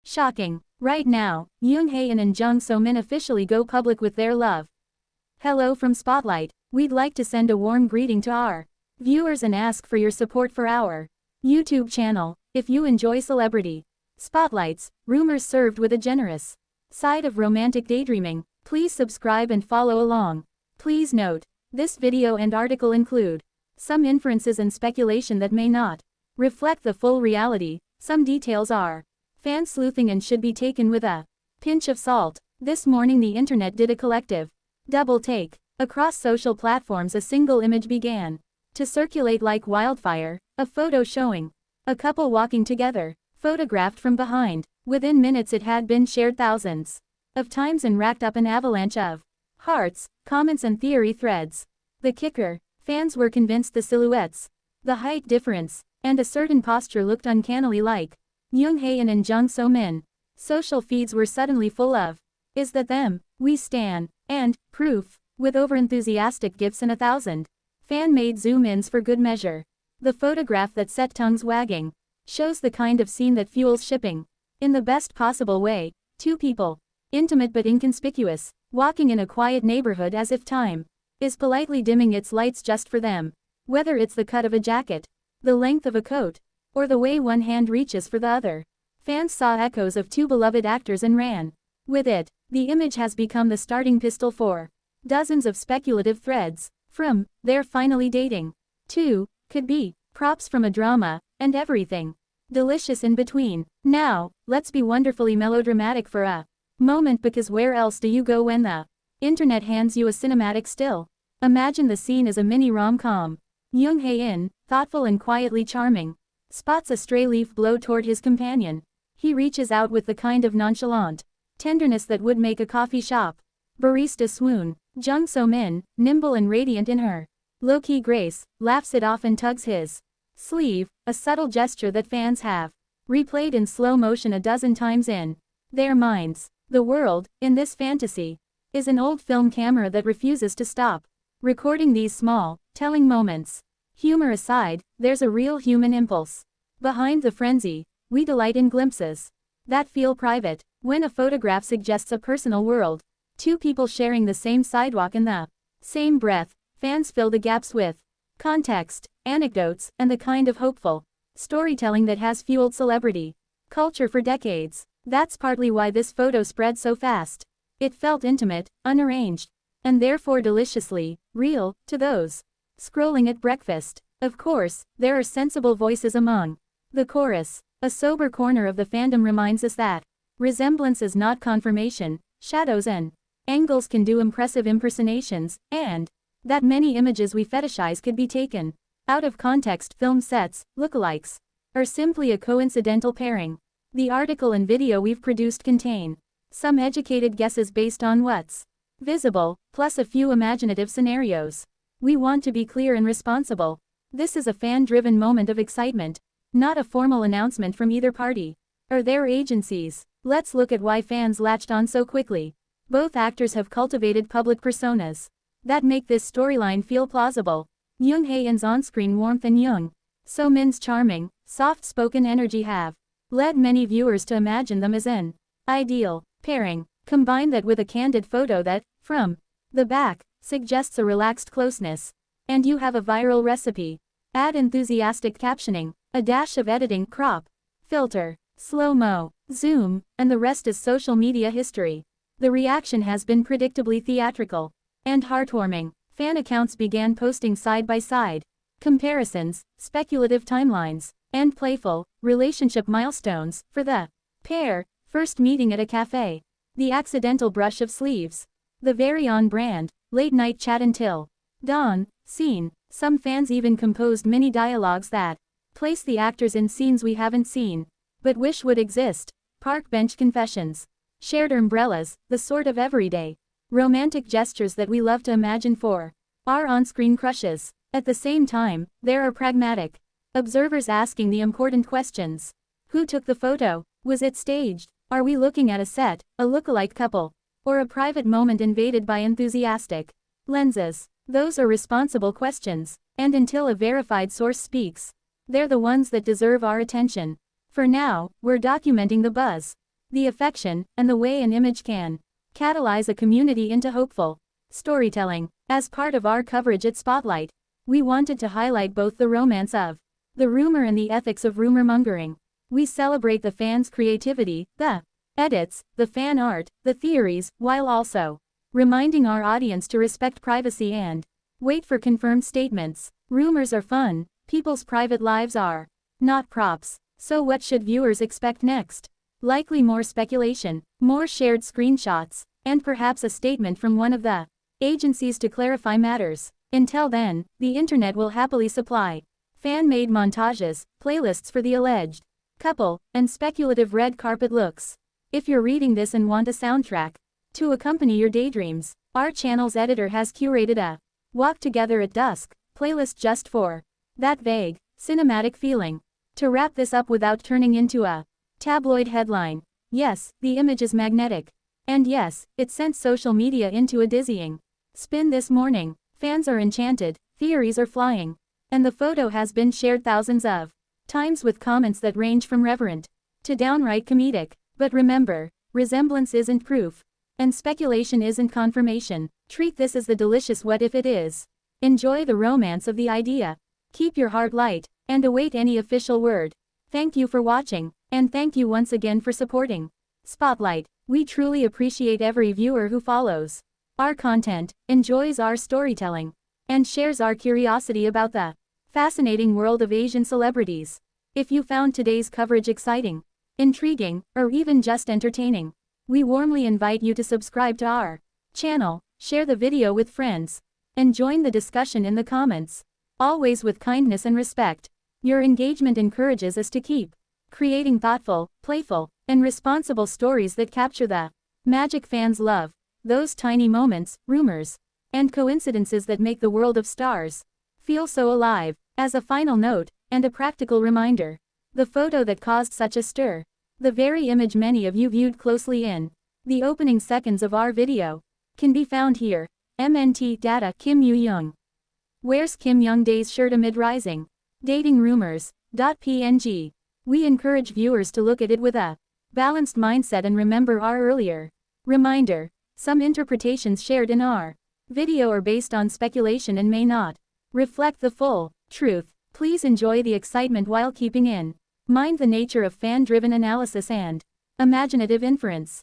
Shocking. Right now, Hae-in and Jung So-min officially go public with their love. Hello from Spotlight. We'd like to send a warm greeting to our viewers and ask for your support for our YouTube channel. If you enjoy celebrity spotlights, rumors served with a generous side of romantic daydreaming, please subscribe and follow along. Please note, this video and article include some inferences and speculation that may not reflect the full reality. Some details are fan sleuthing and should be taken with a pinch of salt. This morning the internet did a collective double take. Across social platforms a single image began to circulate like wildfire, a photo showing a couple walking together, photographed from behind. Within minutes it had been shared thousands of times and racked up an avalanche of hearts, comments and theory threads. The kicker, fans were convinced the silhouettes, the height difference, and a certain posture looked uncannily like Hae-in and Jung So-min. Social feeds were suddenly full of, "Is that them? We stan," and proof, with overenthusiastic gifs and 1,000 fan-made zoom-ins for good measure. The photograph that set tongues wagging shows the kind of scene that fuels shipping. In the best possible way, two people, intimate but inconspicuous, walking in a quiet neighborhood as if time is politely dimming its lights just for them. Whether it's the cut of a jacket, the length of a coat, or the way one hand reaches for the other, fans saw echoes of two beloved actors and ran with it. The image has become the starting pistol for dozens of speculative threads, from "they're finally dating" to "could be props from a drama," and everything delicious in between. Now, let's be wonderfully melodramatic for a moment, because where else do you go when the internet hands you a cinematic still? Imagine the scene as a mini rom-com. Hae-in, thoughtful and quietly charming, spots a stray leaf blow toward his companion. He reaches out with the kind of nonchalant tenderness that would make a coffee shop barista swoon. Jung So-min, nimble and radiant in her low-key grace, laughs it off and tugs his sleeve, a subtle gesture that fans have replayed in slow motion a dozen times in their minds. The world, in this fantasy, is an old film camera that refuses to stop recording these small, telling moments. Humor aside, there's a real human impulse behind the frenzy. We delight in glimpses that feel private. When a photograph suggests a personal world, two people sharing the same sidewalk in the same breath, fans fill the gaps with context, anecdotes, and the kind of hopeful storytelling that has fueled celebrity culture for decades. That's partly why this photo spread so fast. It felt intimate, unarranged, and therefore deliciously real to those scrolling at breakfast. Of course, there are sensible voices among the chorus. A sober corner of the fandom reminds us that resemblance is not confirmation, shadows and angles can do impressive impersonations, and that many images we fetishize could be taken out of context. Film sets, lookalikes, are simply a coincidental pairing. The article and video we've produced contain some educated guesses based on what's visible, plus a few imaginative scenarios. We want to be clear and responsible. This is a fan-driven moment of excitement, not a formal announcement from either party or their agencies. Let's look at why fans latched on so quickly. Both actors have cultivated public personas that make this storyline feel plausible. Hae-in's on-screen warmth and Jung So-min's charming, soft-spoken energy have led many viewers to imagine them as an ideal pairing. Combine that with a candid photo that, from the back, suggests a relaxed closeness, and you have a viral recipe. Add enthusiastic captioning, a dash of editing, crop, filter, slow-mo, zoom, and the rest is social media history. The reaction has been predictably theatrical and heartwarming. Fan accounts began posting side-by-side comparisons, speculative timelines, and playful relationship milestones for the pair. First meeting at a cafe, the accidental brush of sleeves, the very on-brand late-night chat until dawn scene. Some fans even composed mini dialogues that place the actors in scenes we haven't seen but wish would exist. Park bench confessions, shared umbrellas, the sort of everyday romantic gestures that we love to imagine for our on-screen crushes. At the same time, there are pragmatic observers asking the important questions. Who took the photo? Was it staged? Are we looking at a set, a lookalike couple, or a private moment invaded by enthusiastic lenses? Those are responsible questions, and until a verified source speaks, they're the ones that deserve our attention. For now, we're documenting the buzz. the affection, and the way an image can catalyze a community into hopeful storytelling. As part of our coverage at Spotlight, we wanted to highlight both the romance of the rumor and the ethics of rumor mongering. We celebrate the fans' creativity, the edits, the fan art, the theories, while also reminding our audience to respect privacy and wait for confirmed statements. Rumors are fun, people's private lives are not props. So what should viewers expect next? Likely more speculation, more shared screenshots, and perhaps a statement from one of the agencies to clarify matters. Until then, the internet will happily supply fan-made montages, playlists for the alleged couple, and speculative red carpet looks. If you're reading this and want a soundtrack to accompany your daydreams, our channel's editor has curated a Walk Together at Dusk playlist just for that vague, cinematic feeling. To wrap this up without turning into a tabloid headline, yes, the image is magnetic. And yes, it sent social media into a dizzying spin this morning. Fans are enchanted, theories are flying, and the photo has been shared thousands of times with comments that range from reverent to downright comedic. But remember, resemblance isn't proof, and speculation isn't confirmation. Treat this as the delicious what if it is. Enjoy the romance of the idea. Keep your heart light, and await any official word. Thank you for watching, and thank you once again for supporting Spotlight. We truly appreciate every viewer who follows our content, enjoys our storytelling, and shares our curiosity about the fascinating world of Asian celebrities. If you found today's coverage exciting, intriguing, or even just entertaining, we warmly invite you to subscribe to our channel, share the video with friends, and join the discussion in the comments. Always with kindness and respect. Your engagement encourages us to keep creating thoughtful, playful, and responsible stories that capture the magic fans love, those tiny moments, rumors, and coincidences that make the world of stars feel so alive. As a final note, and a practical reminder, the photo that caused such a stir, the very image many of you viewed closely in the opening seconds of our video, can be found here. MNT data. Kim Yoo-young wears Kim Young-dae's shirt amid rising dating rumors. PNG. We encourage viewers to look at it with a balanced mindset and remember our earlier reminder. Some interpretations shared in our video are based on speculation and may not reflect the full truth. Please enjoy the excitement while keeping in mind the nature of fan-driven analysis and imaginative inference.